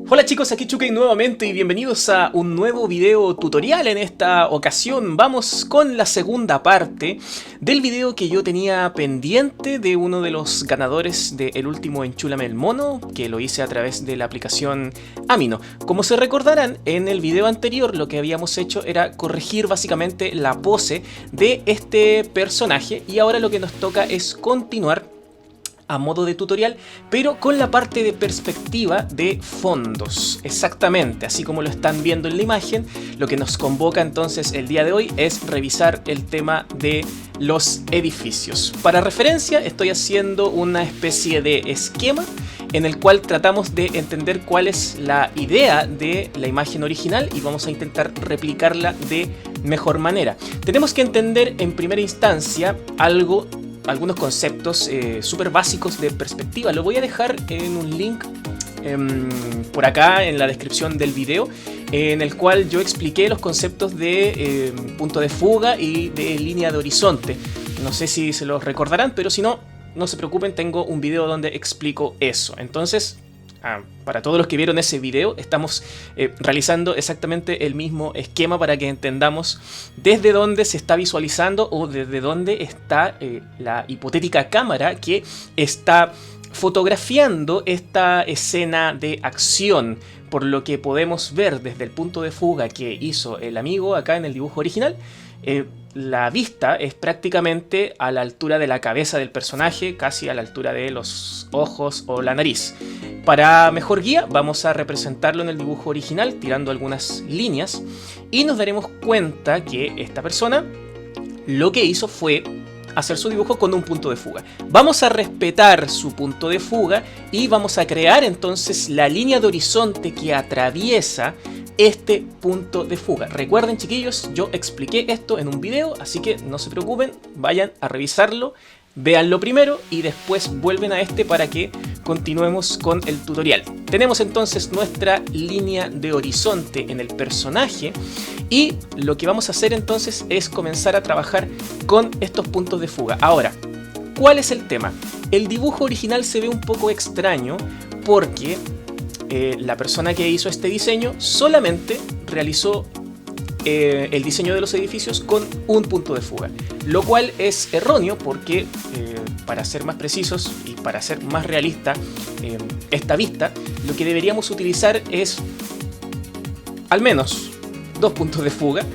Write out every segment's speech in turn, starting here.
Hola chicos, aquí Chukey nuevamente y bienvenidos a un nuevo video tutorial. En esta ocasión vamos con la segunda parte del video que yo tenía pendiente de uno de los ganadores del último Enchúlame el Mono, que lo hice a través de la aplicación Amino. Como se recordarán, en el video anterior lo que habíamos hecho era corregir básicamente la pose de este personaje y ahora lo que nos toca es continuar a modo de tutorial, pero con la parte de perspectiva de fondos, exactamente, así como lo están viendo en la imagen. Lo que nos convoca entonces el día de hoy es revisar el tema de los edificios. Para referencia, estoy haciendo una especie de esquema en el cual tratamos de entender cuál es la idea de la imagen original y vamos a intentar replicarla de mejor manera. Tenemos que entender en primera instancia algunos conceptos súper básicos de perspectiva. Lo voy a dejar en un link por acá en la descripción del video, en el cual yo expliqué los conceptos de punto de fuga y de línea de horizonte. No sé si se los recordarán, pero si no, no se preocupen, tengo un video donde explico eso. Entonces, para todos los que vieron ese video, estamos realizando exactamente el mismo esquema para que entendamos desde dónde se está visualizando o desde dónde está la hipotética cámara que está fotografiando esta escena de acción. Por lo que podemos ver desde el punto de fuga que hizo el amigo acá en el dibujo original, la vista es prácticamente a la altura de la cabeza del personaje, casi a la altura de los ojos o la nariz. Para mejor guía vamos a representarlo en el dibujo original tirando algunas líneas y nos daremos cuenta que esta persona lo que hizo fue hacer su dibujo con un punto de fuga. Vamos a respetar su punto de fuga y vamos a crear entonces la línea de horizonte que atraviesa este punto de fuga. Recuerden, chiquillos, yo expliqué esto en un video, así que no se preocupen, vayan a revisarlo, véanlo primero y después vuelven a este para que continuemos con el tutorial. Tenemos entonces nuestra línea de horizonte en el personaje y lo que vamos a hacer entonces es comenzar a trabajar con estos puntos de fuga. Ahora, ¿cuál es el tema? El dibujo original se ve un poco extraño porque la persona que hizo este diseño solamente realizó el diseño de los edificios con un punto de fuga, lo cual es erróneo porque para ser más precisos y para ser más realista esta vista, lo que deberíamos utilizar es al menos dos puntos de fuga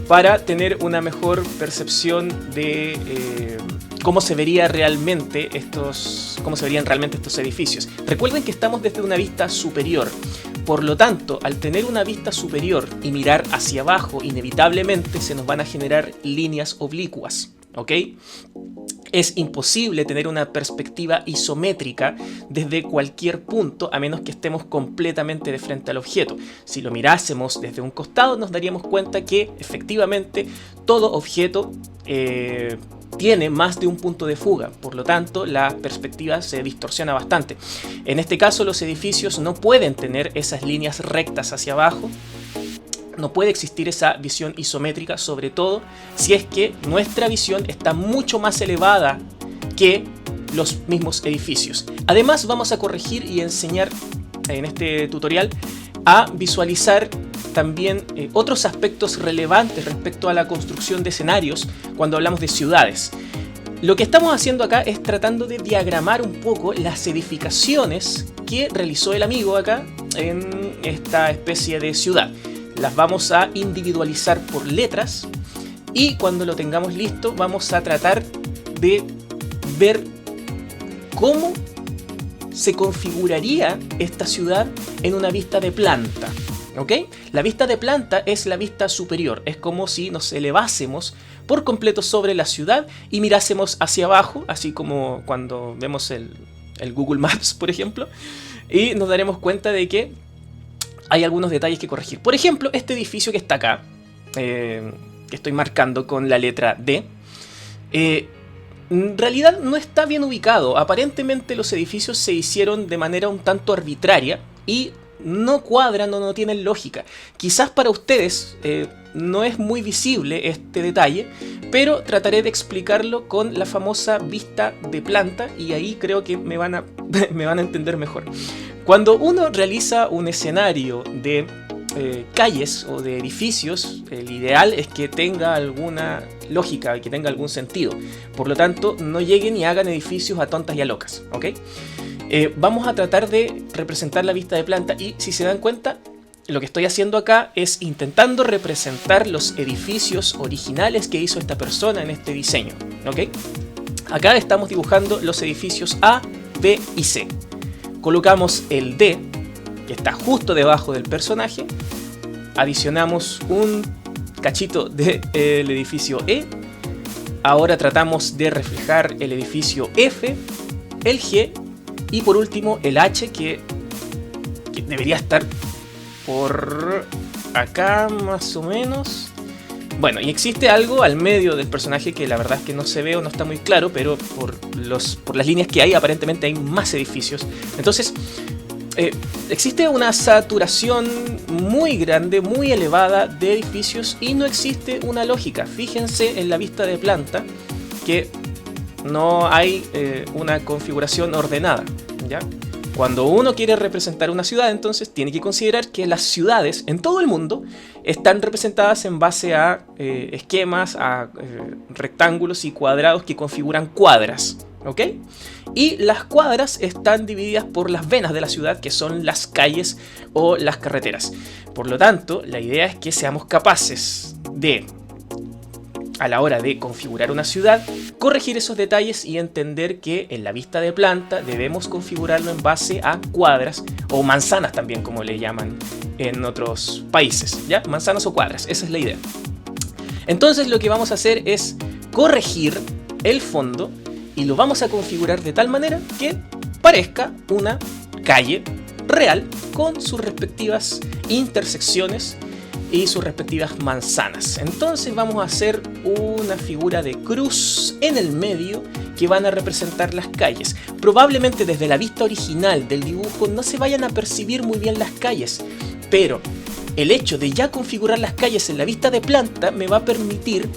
para tener una mejor percepción de cómo se verían realmente estos edificios. Recuerden que estamos desde una vista superior. Por lo tanto, al tener una vista superior y mirar hacia abajo, inevitablemente se nos van a generar líneas oblicuas, ¿ok? Es imposible tener una perspectiva isométrica desde cualquier punto a menos que estemos completamente de frente al objeto. Si lo mirásemos desde un costado nos daríamos cuenta que efectivamente todo objeto tiene más de un punto de fuga, por lo tanto la perspectiva se distorsiona bastante. En este caso los edificios no pueden tener esas líneas rectas hacia abajo, no puede existir esa visión isométrica, sobre todo si es que nuestra visión está mucho más elevada que los mismos edificios. Además vamos a corregir y enseñar en este tutorial a visualizar también otros aspectos relevantes respecto a la construcción de escenarios cuando hablamos de ciudades. Lo que estamos haciendo acá es tratando de diagramar un poco las edificaciones que realizó el amigo acá en esta especie de ciudad. Las vamos a individualizar por letras y cuando lo tengamos listo vamos a tratar de ver cómo se configuraría esta ciudad en una vista de planta. ¿Ok? La vista de planta es la vista superior, es como si nos elevásemos por completo sobre la ciudad y mirásemos hacia abajo, así como cuando vemos el Google Maps, por ejemplo, y nos daremos cuenta de que hay algunos detalles que corregir. Por ejemplo, este edificio que está acá, que estoy marcando con la letra D, en realidad no está bien ubicado. Aparentemente los edificios se hicieron de manera un tanto arbitraria y no cuadran o no tienen lógica. Quizás para ustedes no es muy visible este detalle, pero trataré de explicarlo con la famosa vista de planta y ahí creo que me van a entender mejor. Cuando uno realiza un escenario de calles o de edificios, el ideal es que tenga alguna lógica, que tenga algún sentido. Por lo tanto, no lleguen y hagan edificios a tontas y a locas, ¿ok? Vamos a tratar de representar la vista de planta y, si se dan cuenta, lo que estoy haciendo acá es intentando representar los edificios originales que hizo esta persona en este diseño, ¿ok? Acá estamos dibujando los edificios A, B y C. Colocamos el D, que está justo debajo del personaje, adicionamos un cachito del edificio E, ahora tratamos de reflejar el edificio F, el G y por último el H, que debería estar por acá más o menos. Bueno, y existe algo al medio del personaje que la verdad es que no se ve o no está muy claro, pero por las líneas que hay aparentemente hay más edificios. Entonces existe una saturación muy grande, muy elevada de edificios y no existe una lógica. Fíjense en la vista de planta que no hay una configuración ordenada, ¿ya? Cuando uno quiere representar una ciudad, entonces tiene que considerar que las ciudades en todo el mundo están representadas en base a esquemas, a rectángulos y cuadrados que configuran cuadras, ¿ok? Y las cuadras están divididas por las venas de la ciudad, que son las calles o las carreteras. Por lo tanto, la idea es que seamos capaces de, a la hora de configurar una ciudad, corregir esos detalles y entender que en la vista de planta debemos configurarlo en base a cuadras o manzanas también, como le llaman en otros países, ¿ya? Manzanas o cuadras, esa es la idea. Entonces lo que vamos a hacer es corregir el fondo y lo vamos a configurar de tal manera que parezca una calle real con sus respectivas intersecciones y sus respectivas manzanas. Entonces vamos a hacer una figura de cruz en el medio que van a representar las calles. Probablemente desde la vista original del dibujo no se vayan a percibir muy bien las calles, pero el hecho de ya configurar las calles en la vista de planta me va a permitir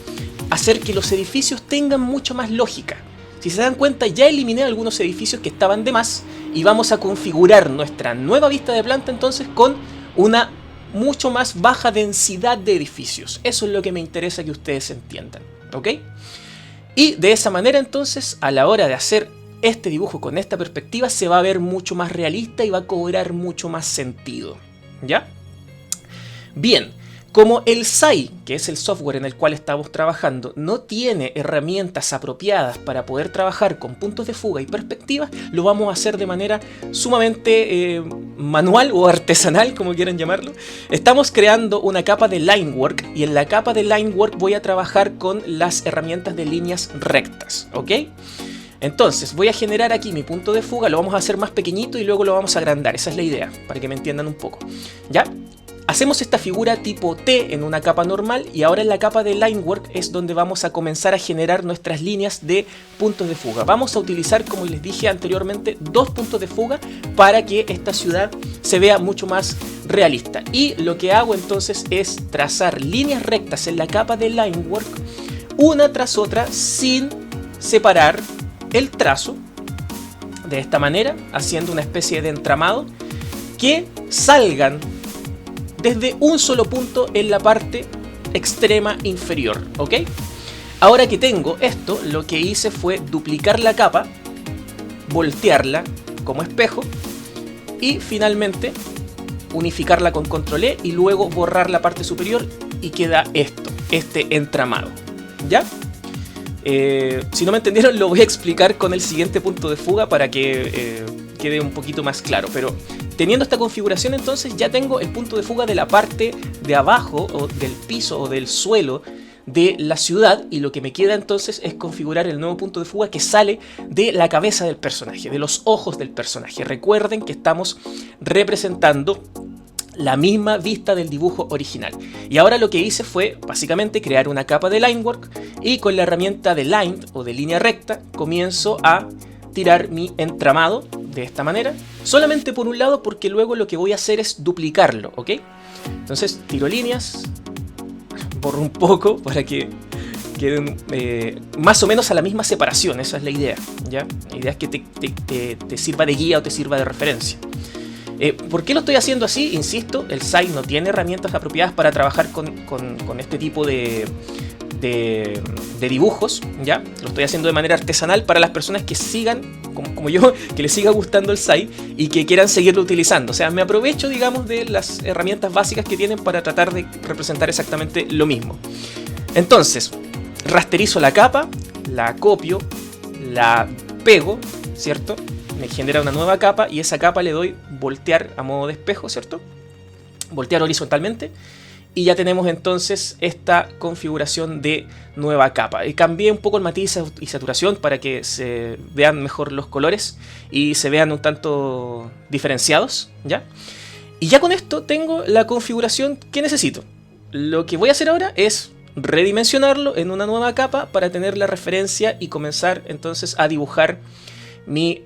hacer que los edificios tengan mucho más lógica. Si se dan cuenta, ya eliminé algunos edificios que estaban de más y vamos a configurar nuestra nueva vista de planta entonces con una mucho más baja densidad de edificios. Eso es lo que me interesa que ustedes entiendan, ¿ok? Y de esa manera entonces, a la hora de hacer este dibujo con esta perspectiva, se va a ver mucho más realista y va a cobrar mucho más sentido, ¿ya? Bien, como el SAI, que es el software en el cual estamos trabajando, no tiene herramientas apropiadas para poder trabajar con puntos de fuga y perspectivas, lo vamos a hacer de manera sumamente manual o artesanal, como quieran llamarlo. Estamos creando una capa de line work y en la capa de line work voy a trabajar con las herramientas de líneas rectas, ¿ok? Entonces voy a generar aquí mi punto de fuga, lo vamos a hacer más pequeñito y luego lo vamos a agrandar, esa es la idea, para que me entiendan un poco, ¿ya? Hacemos esta figura tipo T en una capa normal y ahora en la capa de line work es donde vamos a comenzar a generar nuestras líneas de puntos de fuga. Vamos a utilizar, como les dije anteriormente, 2 puntos de fuga para que esta ciudad se vea mucho más realista. Y lo que hago entonces es trazar líneas rectas en la capa de line work, una tras otra, sin separar el trazo, de esta manera, haciendo una especie de entramado que salgan desde un solo punto en la parte extrema inferior, ¿ok? Ahora que tengo esto, lo que hice fue duplicar la capa, voltearla como espejo y finalmente unificarla con control E y luego borrar la parte superior y queda esto, este entramado, ¿ya? Si no me entendieron, lo voy a explicar con el siguiente punto de fuga para que quede un poquito más claro, pero teniendo esta configuración entonces ya tengo el punto de fuga de la parte de abajo o del piso o del suelo de la ciudad y lo que me queda entonces es configurar el nuevo punto de fuga que sale de la cabeza del personaje, de los ojos del personaje. Recuerden que estamos representando la misma vista del dibujo original. Y ahora lo que hice fue básicamente crear una capa de line work y con la herramienta de line o de línea recta comienzo a tirar mi entramado de esta manera, solamente por un lado porque luego lo que voy a hacer es duplicarlo, ¿ok? Entonces tiro líneas, borro un poco para que queden más o menos a la misma separación, esa es la idea, ¿ya? La idea es que te sirva de guía o te sirva de referencia. ¿Por qué lo estoy haciendo así? Insisto, el SAI no tiene herramientas apropiadas para trabajar con este tipo de dibujos, ¿ya? Lo estoy haciendo de manera artesanal para las personas que sigan, como yo, que les siga gustando el SAI y que quieran seguirlo utilizando. O sea, me aprovecho, digamos, de las herramientas básicas que tienen para tratar de representar exactamente lo mismo. Entonces, rasterizo la capa, la copio, la pego, ¿cierto? Me genera una nueva capa y esa capa le doy voltear a modo de espejo, ¿cierto? Voltear horizontalmente y ya tenemos entonces esta configuración de nueva capa. Y cambié un poco el matiz y saturación para que se vean mejor los colores y se vean un tanto diferenciados, ¿ya? Y ya con esto tengo la configuración que necesito. Lo que voy a hacer ahora es redimensionarlo en una nueva capa para tener la referencia y comenzar entonces a dibujar mis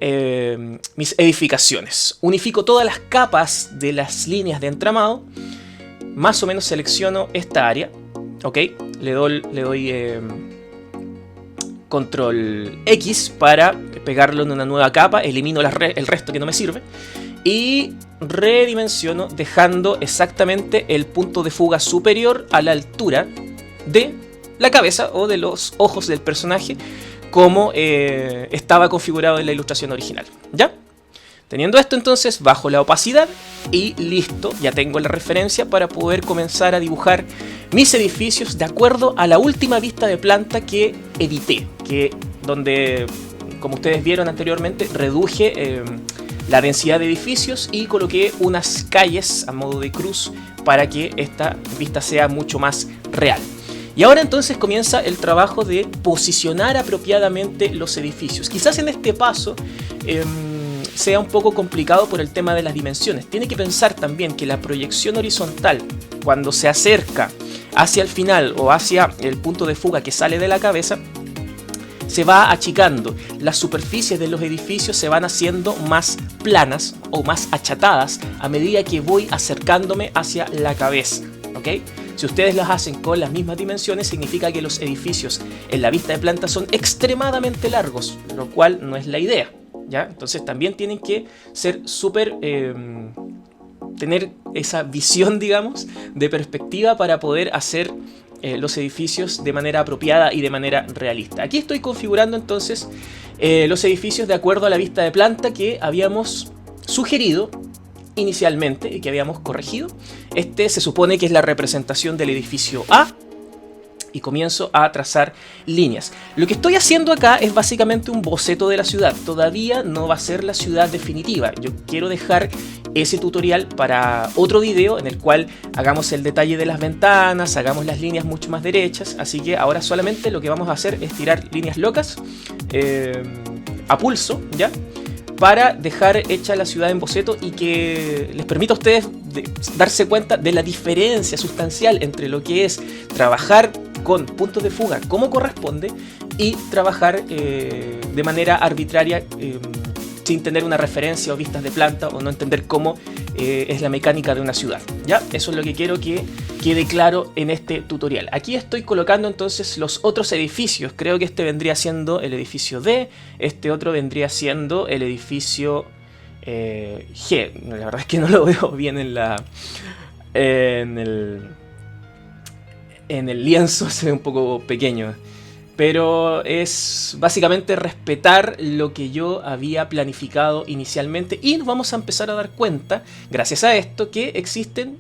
edificaciones. Unifico todas las capas de las líneas de entramado. Más o menos selecciono esta área. Ok, le doy control X para pegarlo en una nueva capa. Elimino el resto que no me sirve. Y redimensiono dejando exactamente el punto de fuga superior a la altura de la cabeza o de los ojos del personaje, como estaba configurado en la ilustración original, ¿ya? Teniendo esto entonces, bajo la opacidad y listo, ya tengo la referencia para poder comenzar a dibujar mis edificios de acuerdo a la última vista de planta que edité, donde, como ustedes vieron anteriormente, reduje la densidad de edificios y coloqué unas calles a modo de cruz para que esta vista sea mucho más real. Y ahora entonces comienza el trabajo de posicionar apropiadamente los edificios. Quizás en este paso sea un poco complicado por el tema de las dimensiones. Tiene que pensar también que la proyección horizontal, cuando se acerca hacia el final o hacia el punto de fuga que sale de la cabeza, se va achicando. Las superficies de los edificios se van haciendo más planas o más achatadas a medida que voy acercándome hacia la cabeza, ¿ok? Si ustedes las hacen con las mismas dimensiones, significa que los edificios en la vista de planta son extremadamente largos, lo cual no es la idea, ¿ya? Entonces también tienen que ser súper... tener esa visión, digamos, de perspectiva para poder hacer los edificios de manera apropiada y de manera realista. Aquí estoy configurando entonces los edificios de acuerdo a la vista de planta que habíamos sugerido inicialmente y que habíamos corregido. Este se supone que es la representación del edificio A y comienzo a trazar líneas. Lo que estoy haciendo acá es básicamente un boceto de la ciudad. Todavía no va a ser la ciudad definitiva. Yo quiero dejar ese tutorial para otro video en el cual hagamos el detalle de las ventanas, hagamos las líneas mucho más derechas. Así que ahora solamente lo que vamos a hacer es tirar líneas locas a pulso, ¿ya? Para dejar hecha la ciudad en boceto y que les permita a ustedes darse cuenta de la diferencia sustancial entre lo que es trabajar con puntos de fuga como corresponde y trabajar de manera arbitraria sin tener una referencia o vistas de planta o no entender cómo es la mecánica de una ciudad, ¿ya? Eso es lo que quiero que quede claro en este tutorial. Aquí estoy colocando entonces los otros edificios. Creo que este vendría siendo el edificio D, este otro vendría siendo el edificio G. La verdad es que no lo veo bien en el lienzo, se ve un poco pequeño. Pero es básicamente respetar lo que yo había planificado inicialmente y nos vamos a empezar a dar cuenta, gracias a esto, que existen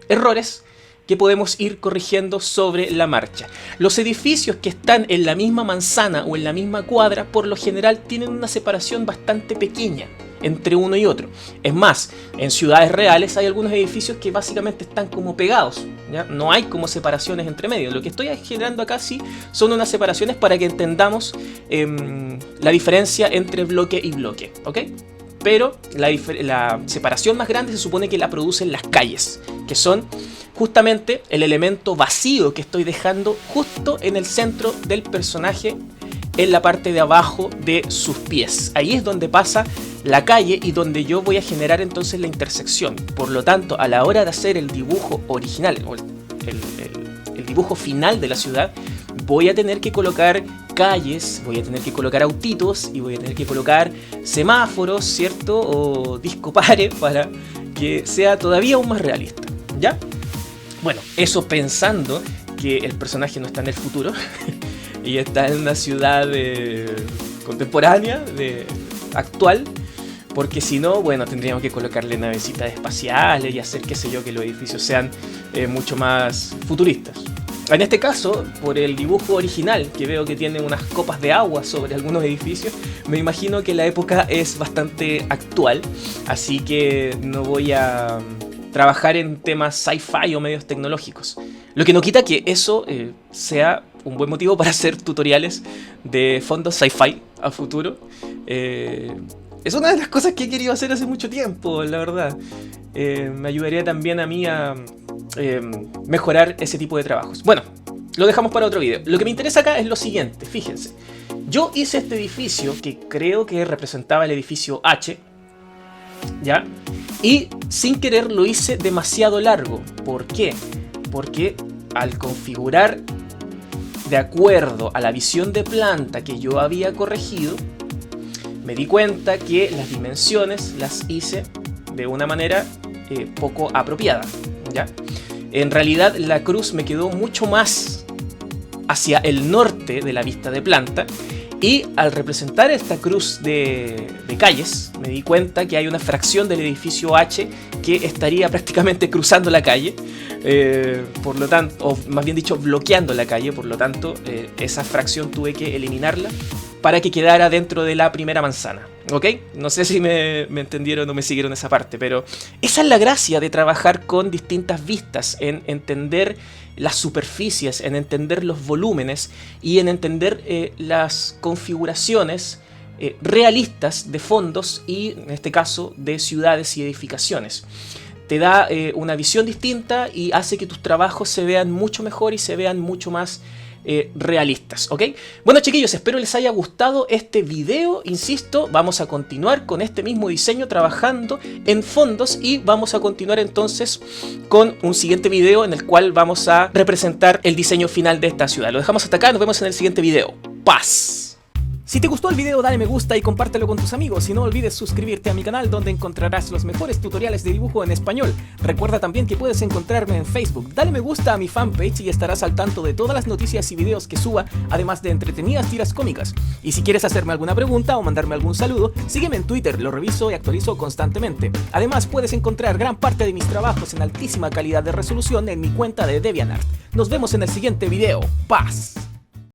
errores que podemos ir corrigiendo sobre la marcha. Los edificios que están en la misma manzana o en la misma cuadra, por lo general tienen una separación bastante pequeña entre uno y otro. Es más, en ciudades reales hay algunos edificios que básicamente están como pegados, ¿ya? No hay como separaciones entre medio. Lo que estoy generando acá sí son unas separaciones para que entendamos la diferencia entre bloque y bloque, ¿ok? Pero la separación más grande se supone que la producen las calles, que son justamente el elemento vacío que estoy dejando justo en el centro del personaje, en la parte de abajo de sus pies. Ahí es donde pasa la calle y donde yo voy a generar entonces la intersección. Por lo tanto, a la hora de hacer el dibujo original o el dibujo final de la ciudad, voy a tener que colocar calles, voy a tener que colocar autitos y voy a tener que colocar semáforos, ¿cierto? O disco pares para que sea todavía aún más realista, ¿ya? Bueno, eso pensando que el personaje no está en el futuro y está en una ciudad contemporánea, actual, porque si no, bueno, tendríamos que colocarle navecitas espaciales y hacer, qué sé yo, que los edificios sean mucho más futuristas. En este caso, por el dibujo original, que veo que tiene unas copas de agua sobre algunos edificios, me imagino que la época es bastante actual, así que no voy a trabajar en temas sci-fi o medios tecnológicos. Lo que no quita que eso sea un buen motivo para hacer tutoriales de fondos sci-fi a futuro. Es una de las cosas que he querido hacer hace mucho tiempo, la verdad. Me ayudaría también a mí a mejorar ese tipo de trabajos. Bueno, lo dejamos para otro video. Lo que me interesa acá es lo siguiente, fíjense. Yo hice este edificio que creo que representaba el edificio H, ¿ya? Y sin querer lo hice demasiado largo. ¿Por qué? Porque al configurar de acuerdo a la visión de planta que yo había corregido, me di cuenta que las dimensiones las hice de una manera poco apropiada, ¿ya? En realidad la cruz me quedó mucho más hacia el norte de la vista de planta, y al representar esta cruz de calles me di cuenta que hay una fracción del edificio H que estaría prácticamente cruzando la calle, por lo tanto, o más bien dicho, bloqueando la calle. Por lo tanto, esa fracción tuve que eliminarla para que quedara dentro de la primera manzana, ¿ok? No sé si me entendieron o me siguieron esa parte, pero esa es la gracia de trabajar con distintas vistas, en entender las superficies, en entender los volúmenes y en entender las configuraciones realistas de fondos y, en este caso, de ciudades y edificaciones. Te da una visión distinta y hace que tus trabajos se vean mucho mejor y se vean mucho más realistas, ¿ok? Bueno, chiquillos, espero les haya gustado este video. Insisto, vamos a continuar con este mismo diseño trabajando en fondos y vamos a continuar entonces con un siguiente video en el cual vamos a representar el diseño final de esta ciudad. Lo dejamos hasta acá, nos vemos en el siguiente video. ¡Paz! Si te gustó el video, dale me gusta y compártelo con tus amigos, y no olvides suscribirte a mi canal donde encontrarás los mejores tutoriales de dibujo en español. Recuerda también que puedes encontrarme en Facebook, dale me gusta a mi fanpage y estarás al tanto de todas las noticias y videos que suba, además de entretenidas tiras cómicas. Y si quieres hacerme alguna pregunta o mandarme algún saludo, sígueme en Twitter, lo reviso y actualizo constantemente. Además puedes encontrar gran parte de mis trabajos en altísima calidad de resolución en mi cuenta de DeviantArt. Nos vemos en el siguiente video. ¡Paz!